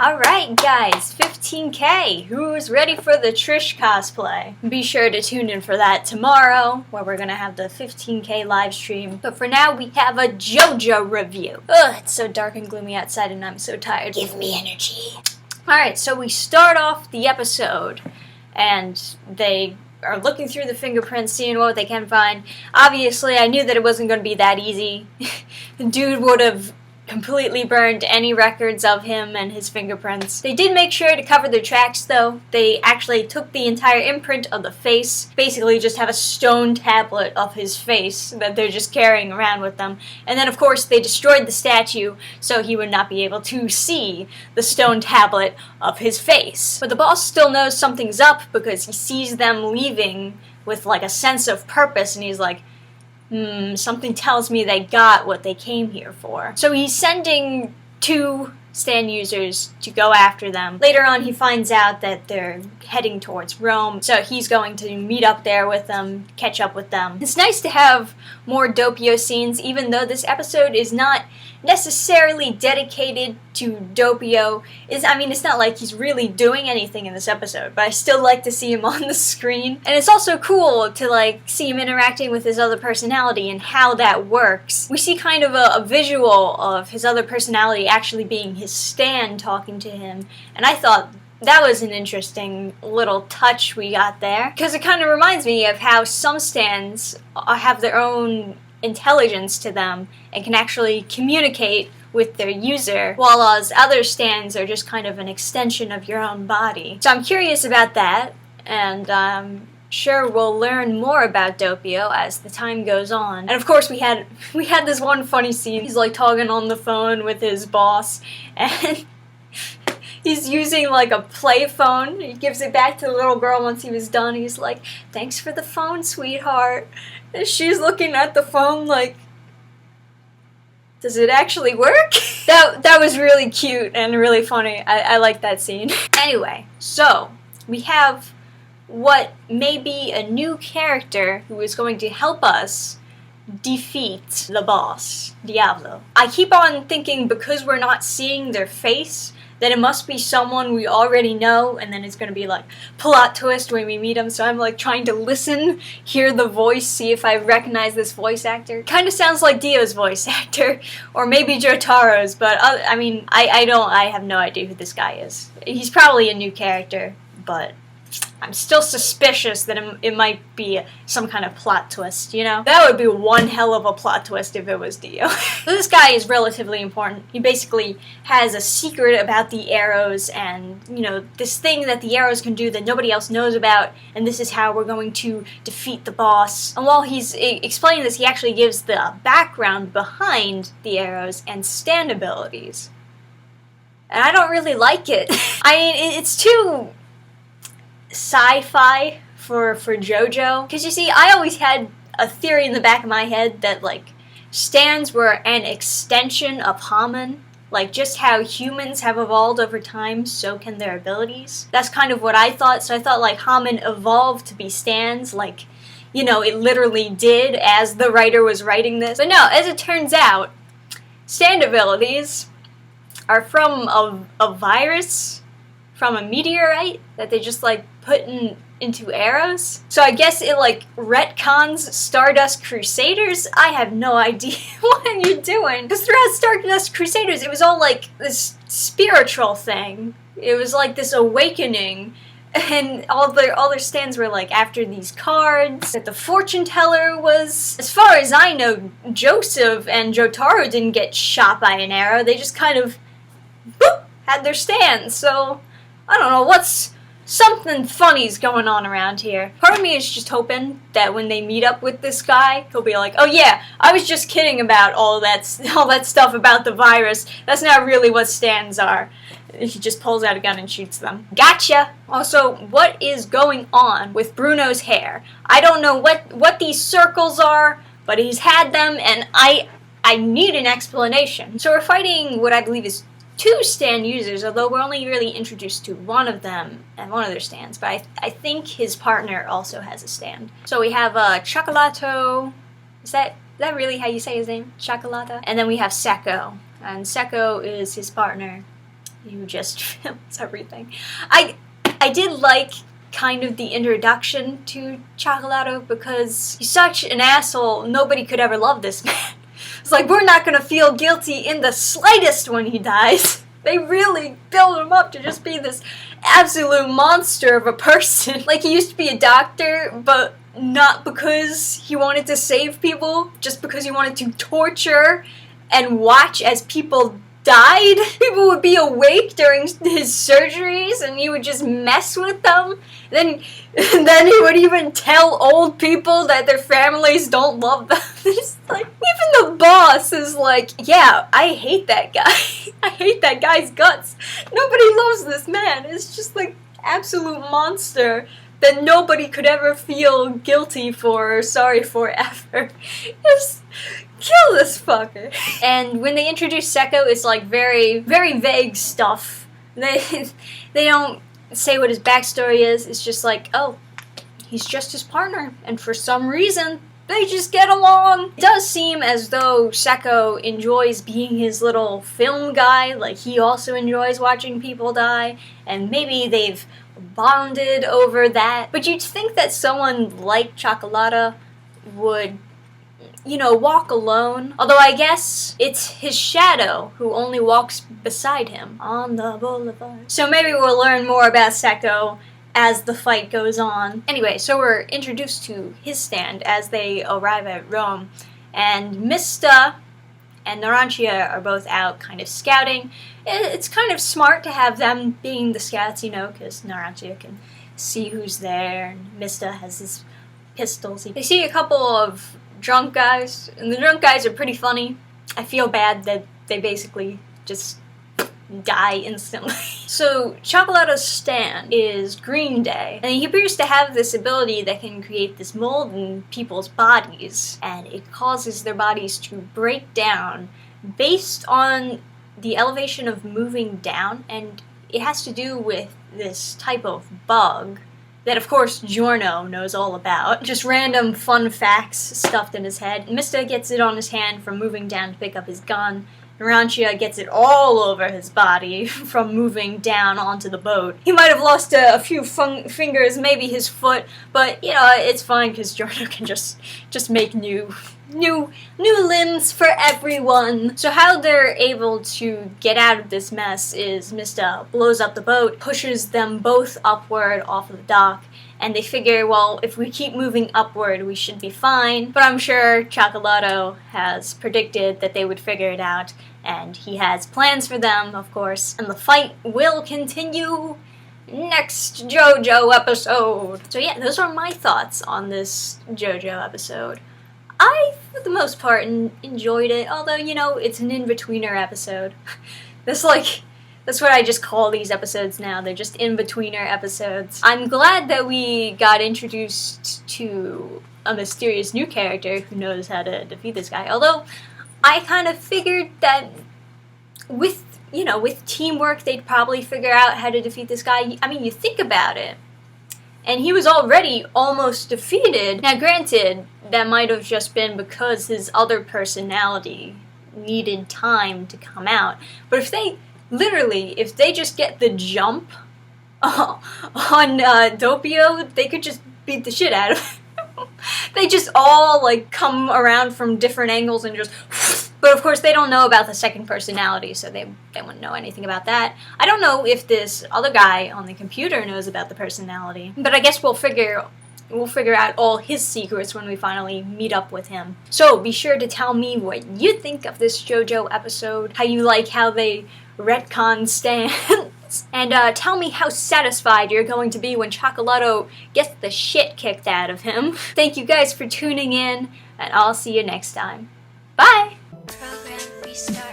Alright guys, 15K! Who's ready for the Trish cosplay? Be sure to tune in for that tomorrow, where we're gonna have the 15K live stream. But for now, we have a Jojo review. Ugh, it's so dark and gloomy outside and I'm so tired. Give me energy. Alright, so we start off the episode, and they are looking through the fingerprints, seeing what they can find. Obviously, I knew that it wasn't going to be that easy. The dude would have completely burned any records of him and his fingerprints. They did make sure to cover their tracks, though. They actually took the entire imprint of the face, basically just have a stone tablet of his face that they're just carrying around with them. And then, of course, they destroyed the statue so he would not be able to see the stone tablet of his face. But the boss still knows something's up because he sees them leaving with, like, a sense of purpose, and he's like, something tells me they got what they came here for. So he's sending 2 stand users to go after them. Later on, he finds out that they're heading towards Rome, so he's going to meet up there with them, catch up with them. It's nice to have more Doppio scenes, even though this episode is not necessarily dedicated to Doppio. It's not like he's really doing anything in this episode, but I still like to see him on the screen. And it's also cool to see him interacting with his other personality and how that works. We see kind of a visual of his other personality actually being his stand talking to him, and I thought that was an interesting little touch we got there, because it kind of reminds me of how some stands have their own intelligence to them and can actually communicate with their user, while other stands are just kind of an extension of your own body. So I'm curious about that, and I'm sure we'll learn more about Doppio as the time goes on. And of course we had this one funny scene. He's talking on the phone with his boss, and he's using a play phone. He gives it back to the little girl once he was done. He's like, "Thanks for the phone, sweetheart." And she's looking at the phone does it actually work? That was really cute and really funny. I like that scene. Anyway, so we have what may be a new character who is going to help us defeat the boss, Diablo. I keep on thinking, because we're not seeing their face, that it must be someone we already know, and then it's going to be plot twist when we meet him. So I'm trying to listen, hear the voice, see if I recognize this voice actor. Kind of sounds like Dio's voice actor, or maybe Jotaro's, but I have no idea who this guy is. He's probably a new character, but I'm still suspicious that it might be some kind of plot twist, you know? That would be one hell of a plot twist if it was Dio. This guy is relatively important. He basically has a secret about the arrows and, this thing that the arrows can do that nobody else knows about, and this is how we're going to defeat the boss. And while he's explaining this, he actually gives the background behind the arrows and stand abilities. And I don't really like it. It's too sci-fi for Jojo, because you see, I always had a theory in the back of my head that stands were an extension of Haman, just how humans have evolved over time, so can their abilities. That's kind of what I thought. So I thought Haman evolved to be stands, it literally did as the writer was writing this. But no, as it turns out, stand abilities are from a virus, from a meteorite that they just put into arrows. So I guess it retcons Stardust Crusaders? I have no idea what are you doing. Because throughout Stardust Crusaders it was all this spiritual thing. It was this awakening. And all their stands were after these cards. That the fortune teller was, as far as I know, Joseph and Jotaro didn't get shot by an arrow. They just kind of boop, had their stands. So I don't know, something funny's going on around here. Part of me is just hoping that when they meet up with this guy, he'll be like, "Oh yeah, I was just kidding about all that stuff about the virus. That's not really what stands are." He just pulls out a gun and shoots them. Gotcha! Also, what is going on with Bruno's hair? I don't know what these circles are, but he's had them, and I need an explanation. So we're fighting what I believe is 2 stand users, although we're only really introduced to one of them and one of their stands, but I think his partner also has a stand. So we have Chocolato. Is that really how you say his name? Chocolata? And then we have Seko, and Seko is his partner. who just films everything. I did like kind of the introduction to Chocolatto because he's such an asshole, nobody could ever love this man. It's like, we're not gonna feel guilty in the slightest when he dies. They really build him up to just be this absolute monster of a person. Like, he used to be a doctor, but not because he wanted to save people, just because he wanted to torture and watch as people died. People would be awake during his surgeries and he would just mess with them. Then he would even tell old people that their families don't love them. It's like, even the boss is like, yeah, I hate that guy. I hate that guy's guts. Nobody loves this man. It's just like absolute monster that nobody could ever feel guilty for or sorry for ever. Just kill this fucker. And when they introduce Sekko, it's like very, very vague stuff. They don't say what his backstory is. It's just like, oh, he's just his partner, and for some reason, they just get along. It does seem as though Sekko enjoys being his little film guy, like he also enjoys watching people die, and maybe they've bonded over that. But you'd think that someone like Chocolatto would, you know, walk alone. Although I guess it's his shadow who only walks beside him on the boulevard. So maybe we'll learn more about Sekko as the fight goes on. Anyway, so we're introduced to his stand as they arrive at Rome, and Mista and Narancia are both out kind of scouting. It's kind of smart to have them being the scouts, you know, because Narancia can see who's there, and Mista has his pistols. They see a couple of drunk guys, and the drunk guys are pretty funny. I feel bad that they basically just die instantly. So Chocolatto's stand is Green Day, and he appears to have this ability that can create this mold in people's bodies, and it causes their bodies to break down based on the elevation of moving down, and it has to do with this type of bug that, of course, Giorno knows all about. Just random fun facts stuffed in his head. Mista gets it on his hand from moving down to pick up his gun. Narancia gets it all over his body from moving down onto the boat. He might have lost a few fingers, maybe his foot, but, you know, it's fine because Giorno can just make new limbs for everyone. So how they're able to get out of this mess is Mista blows up the boat, pushes them both upward off of the dock, and they figure, well, if we keep moving upward, we should be fine. But I'm sure Chocolatto has predicted that they would figure it out, and he has plans for them, of course. And the fight will continue next JoJo episode. So yeah, those are my thoughts on this JoJo episode. I, for the most part, enjoyed it, although, you know, it's an in-betweener episode. That's what I just call these episodes now. They're just in-betweener episodes. I'm glad that we got introduced to a mysterious new character who knows how to defeat this guy. Although, I kind of figured that with teamwork, they'd probably figure out how to defeat this guy. I mean, you think about it, and he was already almost defeated. Now, granted, that might have just been because his other personality needed time to come out. But if they just get the jump on Doppio, they could just beat the shit out of him. They just all, like, come around from different angles and just... But, of course, they don't know about the second personality, so they wouldn't know anything about that. I don't know if this other guy on the computer knows about the personality, but I guess we'll figure out all his secrets when we finally meet up with him. So, be sure to tell me what you think of this JoJo episode, how you like how they retcon stands, and tell me how satisfied you're going to be when Chocolatto gets the shit kicked out of him. Thank you guys for tuning in, and I'll see you next time. Bye! Program restart.